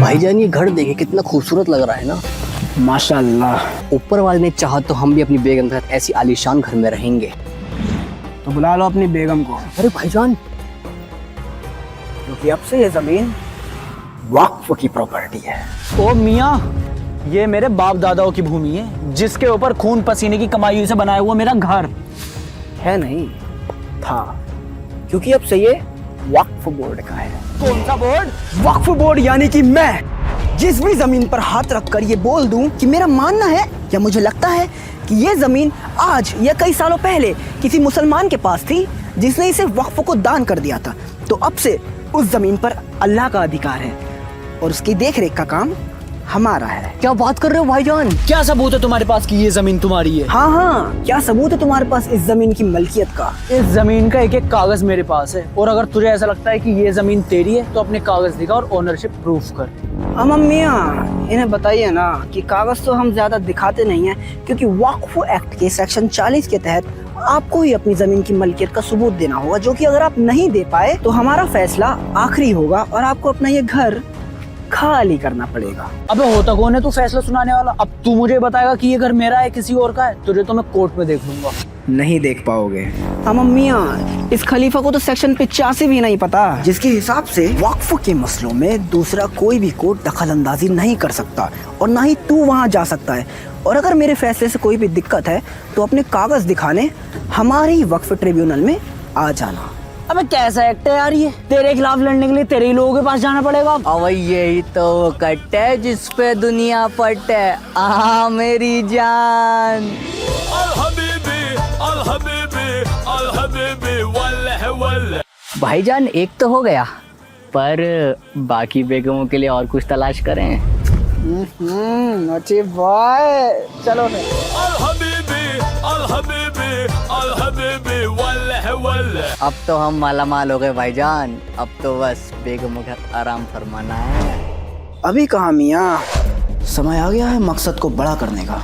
भाईजान ये घर देखे कितना खूबसूरत लग रहा है ना। माशाल्लाह। ऊपर वाले ने चाहा तो हम भी अपनी बेगम के साथ ऐसी आलीशान घर में रहेंगे। तो बुला लो अपनी बेगम को, अरे भाईजान, क्योंकि अब से ये जमीन वक्फ की प्रॉपर्टी है। ओ मियाँ, ये मेरे बाप दादाओं की भूमि है जिसके ऊपर खून पसीने की कमाई से बनाया हुआ मेरा घर है नहीं था, क्योंकि अब से ये वक्फ बोर्ड का है। कौन सा बोर्ड? वक्फ बोर्ड यानी कि मैं जिस भी जमीन पर हाथ रखकर ये बोल दूं कि मेरा मानना है या मुझे लगता है कि ये जमीन आज या कई सालों पहले किसी मुसलमान के पास थी जिसने इसे वक्फ को दान कर दिया था, तो अब से उस जमीन पर अल्लाह का अधिकार है और उसकी देखरेख का काम हमारा है। क्या बात कर रहे हो भाईजान? क्या सबूत है तुम्हारे पास कि ये जमीन तुम्हारी है? हाँ हाँ, क्या सबूत है तुम्हारे पास इस जमीन की मलकियत का? इस जमीन का एक एक कागज मेरे पास है, और अगर तुझे ऐसा लगता है कि ये जमीन तेरी है तो अपने कागज दिखा और ओनरशिप प्रूफ कर। हम अम्मियाँ इन्हें बताइए ना कि कागज तो हम ज्यादा दिखाते नहीं हैं, क्योंकि वक्फ एक्ट के सेक्शन 40 के तहत आपको ही अपनी जमीन की मलकियत का सबूत देना होगा, जो कि अगर आप नहीं दे पाए तो हमारा फैसला आखिरी होगा और आपको अपना ये घर खाली करना पड़ेगा। अबे होता कौन है तू फैसला सुनाने वाला? अब तू मुझे बताएगा कि ये घर मेरा है किसी और का है? तुझे तो मैं कोर्ट में देख लूंगा। नहीं देख पाओगे। हम अम्मियाँ, इस खलीफा को तो सेक्शन 85 भी नहीं पता, जिसके हिसाब से वक्फ के मसलों में दूसरा कोई भी कोर्ट दखल अंदाजी नहीं कर सकता और ना ही तू वहाँ जा सकता है। और अगर मेरे फैसले से कोई भी दिक्कत है तो अपने कागज दिखाने हमारे ही वक्फ ट्रिब्यूनल में आ जाना। अबे कैसा एक्ट है यार ये? तेरे खिलाफ लड़ने के लिए तेरे ही लोगों के पास जाना पड़ेगा। अब यही तो कट है जिस पे दुनिया पट है। आ मेरी जान। अल हबीबी, अल हबीबी, अल हबीबी, वल्लह वल्लह। भाईजान एक तो हो गया, पर बाकी बेगमों के लिए और कुछ तलाश करें। नोटी बॉय, चलो ने। अल हबीबी, अल हबीबी, अल हबीबी, वल्लह वल्लह। अब तो हम मालामाल हो गए भाईजान, अब तो बस बेगमों का आराम फरमाना है। अभी कहाँ मियाँ, समय आ गया है मकसद को बड़ा करने का,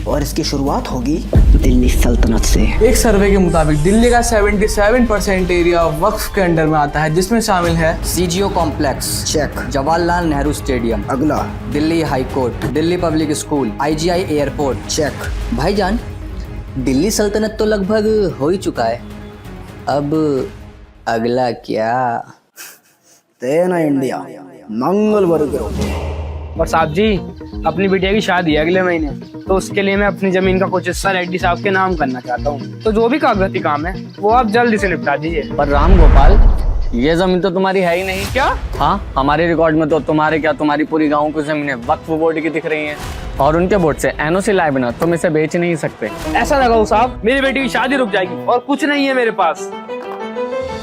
और इसकी शुरुआत होगी दिल्ली सल्तनत से। एक सर्वे के मुताबिक दिल्ली का 77% एरिया वक्फ के अंडर में आता है, जिसमें शामिल है CGO complex check, Jawaharlal Nehru stadium, अगला Delhi high court, Delhi public school, IGI airport. Check. भाईजान दिल्ली सल्तनत तो लगभग हो ही चुका है, अब अगला क्या? तेना इंडिया मंगलवार गिरो। और साहब जी, अपनी बिटिया की शादी है अगले महीने, तो उसके लिए मैं अपनी जमीन का कुछ हिस्सा रेड्डी साहब के नाम करना चाहता हूँ, तो जो भी कागजाती काम है वो आप जल्दी से निपटा दीजिए। पर राम गोपाल, ये जमीन तो तुम्हारी है ही नहीं। क्या? हाँ, हमारे रिकॉर्ड में तो तुम्हारे क्या, तुम्हारी पूरी गांव की जमीनें वक्फ बोर्ड की दिख रही हैं, और उनके बोर्ड से एनओसी लाए बिना तुम इसे बेच नहीं सकते। ऐसा लगाओ साहब, मेरी बेटी की शादी रुक जाएगी और कुछ नहीं है मेरे पास।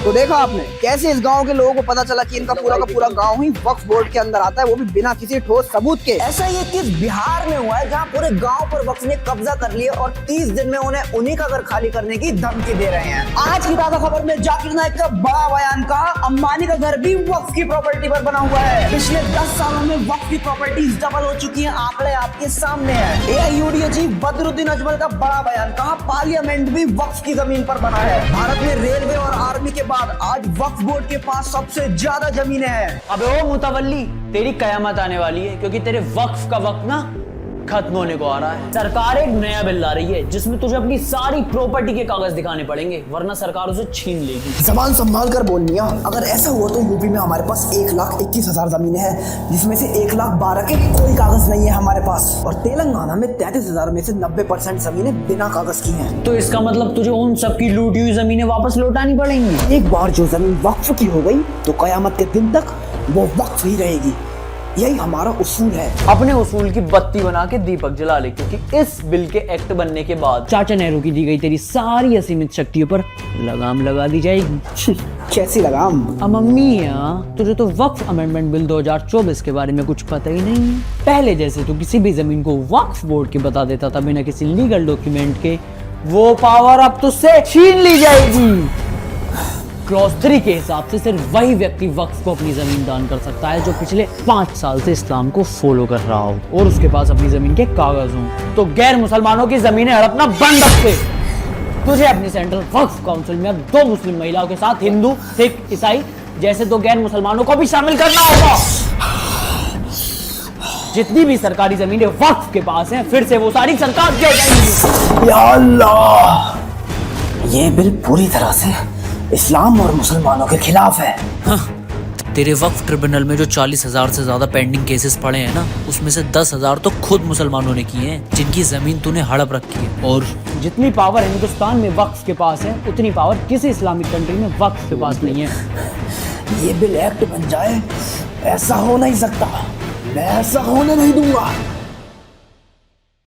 तो देखा आपने कैसे इस गांव के लोगों को पता चला कि इनका पूरा का पूरा गांव ही वक्फ बोर्ड के अंदर आता है, वो भी बिना किसी ठोस सबूत के। ऐसा ये किस बिहार में हुआ है जहां पूरे गांव पर वक्फ ने कब्जा कर लिया और 30 दिन में उन्हें उन्हीं का घर खाली करने की धमकी दे रहे हैं। आज की ताजा खबर में जाकिर नाइक का बड़ा बयान का, अंबानी का घर भी वक्फ की प्रॉपर्टी पर बना हुआ है। पिछले 10 सालों में वक्फ की प्रॉपर्टीज डबल हो चुकी है, आंकड़े आपके सामने है। एआईयूडीए चीफ बदरुद्दीन अजमल का बड़ा बयान, कहा पार्लियामेंट भी वक्फ की जमीन पर बना है। भारत में रेलवे और आर्मी के बाद आज वक्फ बोर्ड के पास सबसे ज्यादा जमीनें हैं। अबे ओ मुतवल्ली, तेरी कयामत आने वाली है, क्योंकि तेरे वक्फ का वक्त ना खत्म होने को आ रहा है। सरकार एक नया बिल ला रही है जिसमें तुझे अपनी सारी प्रॉपर्टी के कागज दिखाने पड़ेंगे, वरना सरकार उसे छीन लेगी। जबान संभाल कर बोल मियां, अगर ऐसा हुआ तो यूपी में हमारे पास 1,21,000 जमीनें हैं, जिसमें से 1,12,000 के कोई कागज नहीं है हमारे पास, और तेलंगाना में 33,000 में से 90% जमीनें बिना कागज की हैं। तो इसका मतलब तुझे उन सबकी लूटी हुई जमीनें वापस लौटानी पड़ेंगी। एक बार जो जमीन वक्फ की हो गई तो कयामत के दिन तक वो वक्फ ही रहेगी। यही हमारा उसूल है। अपने उसूल की बत्ती बना के दीपक जला ले, क्योंकि इस बिल के एक्ट बनने के बाद चाचा नेहरू की दी गई तेरी सारी असीमित शक्तियों पर लगाम लगा दी जाएगी। कैसी लगाम? मम्मी यार, तुझे तो वक्फ अमेंडमेंट बिल 2024 के बारे में कुछ पता ही नहीं है। पहले जैसे तू किसी भी जमीन को वक्फ बोर्ड के बता देता था बिना किसी लीगल डॉक्यूमेंट के, वो पावर अब तुझसे छीन ली जाएगी। क्लॉज 3 के हिसाब से सिर्फ वही व्यक्ति वक्फ को अपनी जमीन दान कर सकता है जो पिछले 5 साल से इस्लाम को फॉलो कर रहा हो और उसके पास अपनी जमीन के कागज हों। तो गैर मुसलमानों की जमीनें हड़पना बंद रखते। तुझे अपनी सेंट्रल वक्फ काउंसिल में अब 2 मुस्लिम महिलाओं के साथ हिंदू, सिख, ईसाई जैसे 2 गैर मुसलमानों को भी शामिल करना होगा। जितनी भी सरकारी जमीनें वक्फ के पास हैं फिर से वो सारी सरकार दे जाएंगी। या अल्लाह, ये बिल पूरी तरह से इस्लाम और मुसलमानों के खिलाफ है। तेरे वक्फ ट्रिब्यूनल में जो 40,000 से ज्यादा पेंडिंग केसेस पड़े हैं ना, उसमें से 10,000 तो खुद मुसलमानों ने किए हैं, जिनकी जमीन तूने हड़प रखी है। और जितनी पावर हिंदुस्तान में वक्फ के पास है उतनी पावर किसी इस्लामिक कंट्री में वक्फ के पास नहीं है। ये बिल एक्ट बन जाए, ऐसा हो नहीं सकता, मैं ऐसा होने नहीं दूंगा।